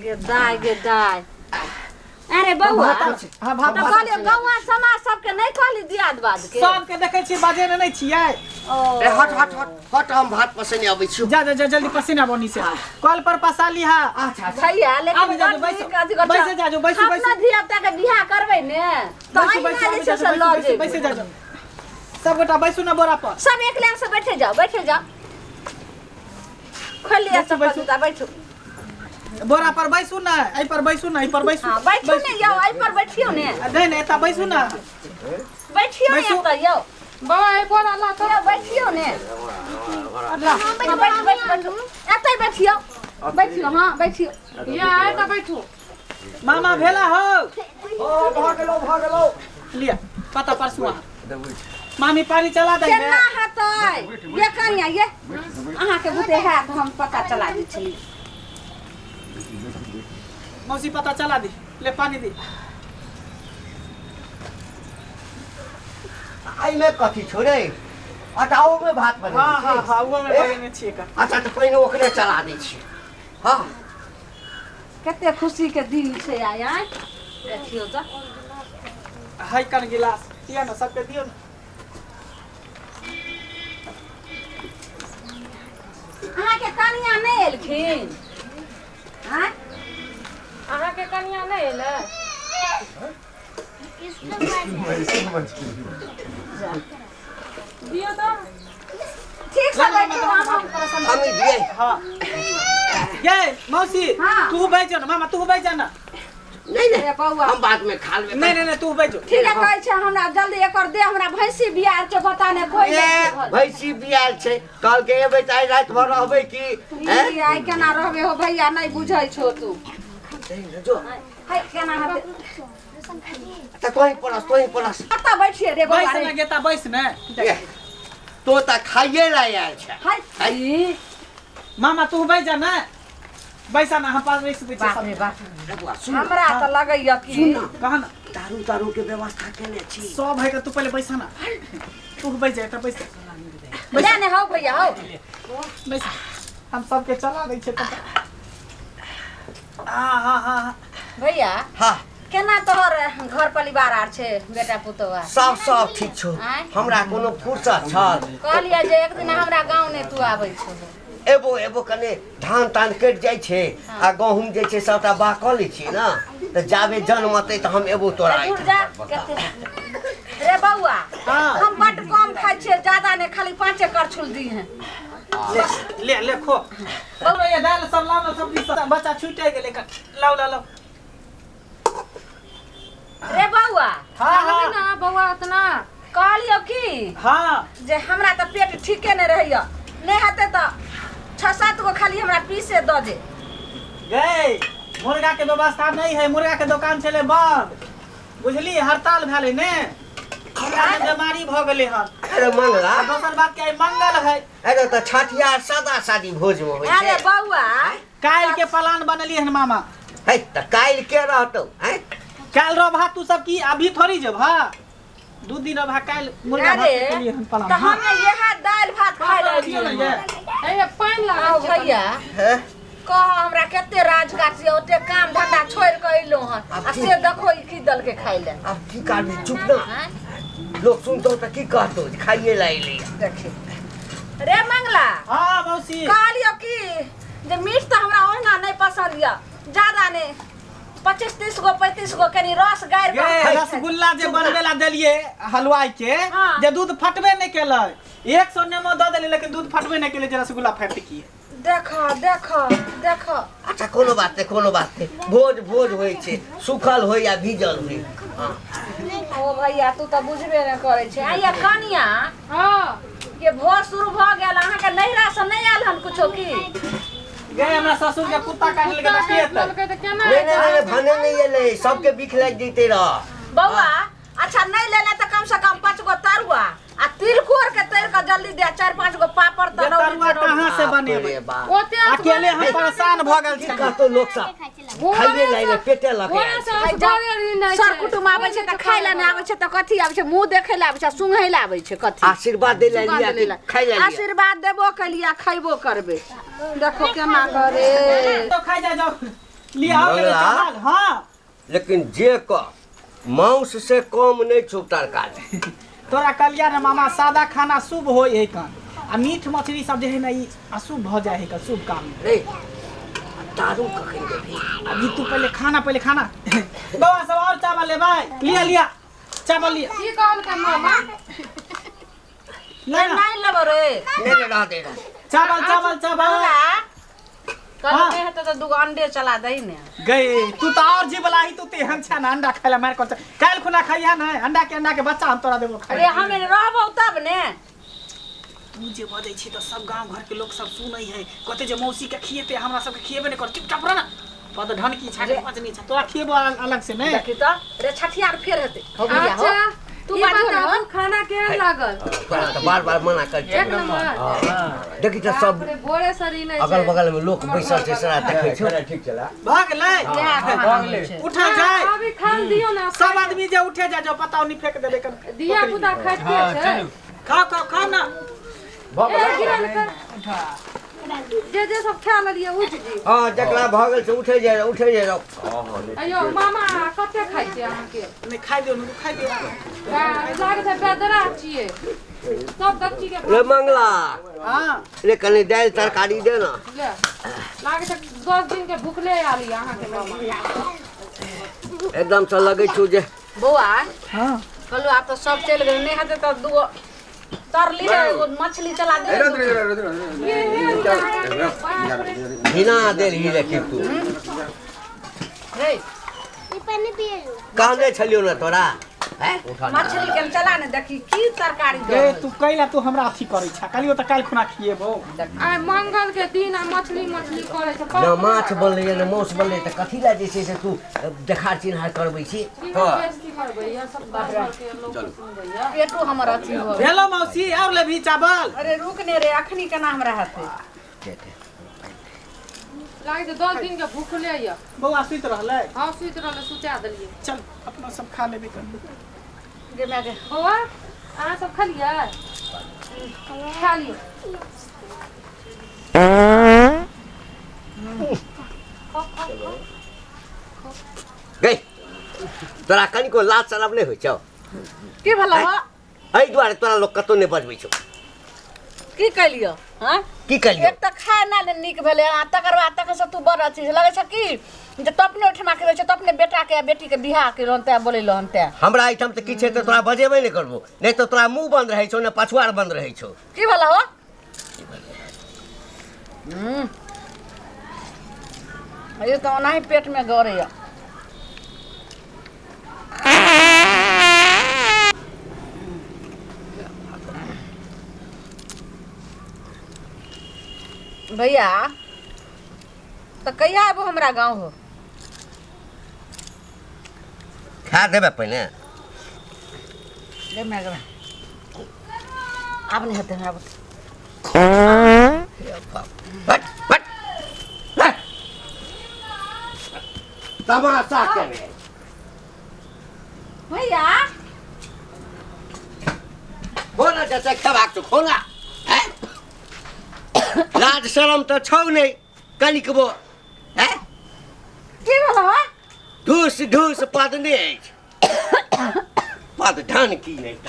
गेदाय अरे बउआ हां तो कहलियो गौवा समाज सबके नहीं कहली दियाद बाद के सबके देखै छी बाजे नै छियै ए हट हम भात पसने आबै छी जा जल्दी पसीना बनी से कल पर पसा लिहा अच्छा भैया लेकिन बैसे जाजो बैसु अपना धियापुता के बियाह करबै ने तो अहिना जे से ल जे बैसे जाजो सब गोटा बैसु न बोरा पर सब एक लाइन से बैठे जाओ खोलिया सब बैठो बोरा पर बैसु न एई पर बैसु न एई पर बैसु हां बैठो ने यौ एई पर बैठियो ने नहीं नहीं एता बैसु न बैठियो ने एता यौ बाबा ए बोरा ला तो बैठियो ने बैठ एतै बैठियो हां बैठियो या एता बैठो मामा भेला हो ओ भ गेलो लिया पता परसुआ मामी पानी चला दे केना हतै ये कनिया ये अहाँ के बुते है तो हम पता चला दै छी मौसी पता चला दी ले पानी दी आई में कथी छोड़े हटाओ में भात बने हां वो में बने छी का अच्छा तो पहिने ओकरे चला दै छी हां कते खुशी के दिन छै आय देखियो त हाय कन गिलास दिया ना सबके दियो ना अहाँ के कनिया नहीं एलखिन हां अहाँ के कनिया नहीं एले दियो तो ठीक से बैठो हम दिए हां ये मौसी हाँ। तू बैठ जा ना मामा तू बैठ जा ना नहीं अरे बउआ हम बाद में खा लेबे नहीं तू बैठ जा ठीक है कहै छै हमरा जल्दी एकर दे हमरा भैंसी बियाह के पता ने कोई ए भैंसी बियाल छै कल के एबै त आई रात भर रहबै की नहीं आई केना रहबे हो भैया नहीं बुझै छो तू जो हाय केना हते त तोही परस कता बैठिए रे बउआ बैठ ना गेता बैठ ना तो त खाइए ला आयल छै हाय मामा तू बैठ जा ना बैसा ना हम पास बैठ दै बाप छी रे बाप सुन हमरा त लगैया कि कहा ना दारू के व्यवस्था केने छी सब है के तू पहले बैसा ना तू बैठ जा त बैठ ले ने हो भैया हो बैसा हम सबके चला दै छै पता हां भैया हां केना तोहर घर परिवार आर छै बेटा पुतवा सब ठीक छौ हमरा कोनो फुर्सत छल कहलिया जे एक दिन हमरा गांव ने तू आबै छौ एबो कने धान तान कट जाय छै आ गहूम जे छै सबटा बाकल छी ना त जाबे जन्म अतै त हम एबो तोरा रे बउआ हम बड कम खाइ छियै ज्यादा ने खाली 5 करछुल दी हैं ले खो बउआ ये दाल सब लाओ सब्जी सब बच्चा छूटे गेले लाओ रे बउआ हां ना बउआ इतना कहलियो की हां जे हमरा त पेट ठीके ने रहैया नहीं हते त 6-7 गो खाली हमरा पीसे द दे गए मुर्गा के व्यवस्था नहीं है मुर्गा के दुकान चले बंद बुझली हड़ताल भेले ने हमरा में बीमारी भ गेले हन अरे मंगला दोसर बात के मंगल है अरे त छठिया सादा शादी भोज में होय अरे छै बउआ काल के प्लान बनली हन मामा है त काल के रहतौ हैं काल रो भात तू सब की अभी थोड़ी जब हां 2 दिन अब काल मुर्गा भात के लिए हम प्लान त हम यह दाल भात खाइ रहलिए ए पानी लगा भैया कह हमरा केते राजगाट से ओते काम धंधा छोड़ के अइलो हन आ से देखो ई की दल के खाइ ले अब की करबी चुप ना लोग सुनतो त की कहतो खाइए ला एली देखी रे मंगला हां मौसी कहलियो की जे मीठ त हमरा ओहना नहीं पसंद या ज्यादा ने 25-30 गो 35 गो कनी रस गार के रसगुल्ला जे बनवेला देलिए हलवाई के जे दूध फटबे नहीं केलै 100 नेमो द देली लेकिन दूध फटबे नहीं केले जे रसगुल्ला फट की देखो अच्छा कोनो बात नहीं भोज होय छै सुखल होय या भीजल होय हां ओ भैया तू त बुझबे न करे छै आइया कनिया हां के भोज शुरू भ गेल अहाँ के नहिरा से नहीं आल हन कुछो की गए हमरा ससुर के कुत्ता काट लेके रखिए त नहीं भने नहीं एले सबके बिख लग जइते रह बउआ अच्छा नहीं लेले त कम से कम 5 गो तरुआ आ तिरकोर के तैर के जल्दी दे 4-5 गो पापड़ तरुआ कहां से बनेबे ओते अकेले हम परेशान भ गेल छी कहतो लोग सब खाइए लाइले पेटे लगे सर कुटुम आबै छै त खाइ ला न आबै छै त कथि आबै छै मुंह देखै ला आबै छै सुंघै ला आबै छै कथि आशीर्वाद दे लिया खाइ ला आशीर्वाद देबो के लिया खइबो करबे देखो केना करे तो खाइ जा जाओ लिया आओ ले चावल हाँ लेकिन जे क मांस से कम नहीं छौ तरकारी। तोरा कहलिया ना मामा सादा खाना शुभ होय है कन आ मीठ मछली सब जे है ना ई अशुभ भ जाय है का शुभ काम में। रे दारू कखन देबी? अभी तू पहले खाना बाबा सब और चावल ले भाई लिया लिया चावल लिया की कहल के मामा ले ना नहीं लेबो रे ले रह दे चावल चावल चावल कल हाँ। में है तो दुगो अंडे चला दई ने गए तू तो और जी बला ही तू ते हम छा ना अंडा खाइला मार कर काल खुना खाइया ना अंडा के बच्चा हम तोरा देबो खाइ अरे हमें रहबो तब ने तू जे बजै छी तो सब गांव घर के लोग सब सुनै है कहते जे मौसी के खिएते हमरा सब के खिएबे नहीं कर चुपचाप रह ना पद ढनकी छाटे पचनी छ तोरा खिएबो अलग से नहीं देखी तो रे छठियार फेर हेते हो गया हो अच्छा तू ई बाजू बताबू ना खाना केहन लागल? तोरा तो बार मना कर एक नंबर। देखी तो सब बाप रे, बोरे सरी नहीं अगल छै। बगल में लोग बैसल छै सारा देखै छौ। ठीक चला भाग ले उठा जाए अभी खान दियो ना सब आदमी जे उठे जा जो पता नहीं फेंक देबे कर दिया पुता खाइते छै। खाओ ना ए गिरा ले कर जे सब खा लेलिए उठ जी। हां जकरा भगल से उठे जाय अयो मामा कते खाइ छै अहाँ के? नहीं खाइ दियो ना खाइ दियो लागे छै बेदरा छिए सब दक्षी के रे मंगला हां रे कनी दाल तरकारी दे ना। ले लागे छै 10 दिन के भूखले आली अहाँ के मामा। एकदम से लगे छौ जे बौआ हां कलु आप तो सब चल गए नहीं हते तो दुगो तरली है वो मछली चला दे बिना देल ही रखी तू रे कहने छलियो ना तोरा हैं मछली के चला ने देखी की तरकारी ए दे तू कैला तू हमरा अथी करै छ कालियो त काल खुना खिएबो आइ मंगल के दिन आ मछली करे छै। ना माछ बनले ना मांस बनले त कथी ला जे छै से तू देखार चिन्हार करबै छी। बेइज्जती करबै या सब बात के लोग सुनबै या। पेटो हमर अथी हो भेलो मौसी और ले भी चावल अरे रुक ने रे अखनी केना हमरा हते लागे छै 10 दिन के भूखले या। बौआ सुत रहले हां सुत रहले सुता देलिए। चल अपना सब खा लेबे कर गे मैं के बौआ अहाँ सब खा लिया? खा लियो। गई तोरा कनिको लाज शरम नहीं होइ छौ? की भला हो एहि दुआरे तोरा लोग कतौ नहीं बजबै छौ। की कलियो हां की कलियो एक त खाए ना ले निक भेले आ तकर बाद तक से तू बड़ अथी लगे छ की जे तो अपने उठमा के छ तो अपने बेटा के बेटी के बियाह के रहते बोले लहनते हमरा आइटम त की छै त तोरा बजेबे नहीं करबो नहीं तो तोरा मुंह बंद रहै छौ ने पछुआर बंद रहै छौ। की भला हो ये तो नहीं पेट में गरे या भैया तो कहिया आबो हमरा गांव हो खा देबे पहिने ले मैं गवा अब नहीं होते हमरा हट हट हट। तमाशा करे भैया खोना जैसे खेबाक तो खोना हैं लाज शरम तो छौ नहीं कनिकबो हैं की भला हो ढूस ढूस पद नहीं पद ढन की नहीं त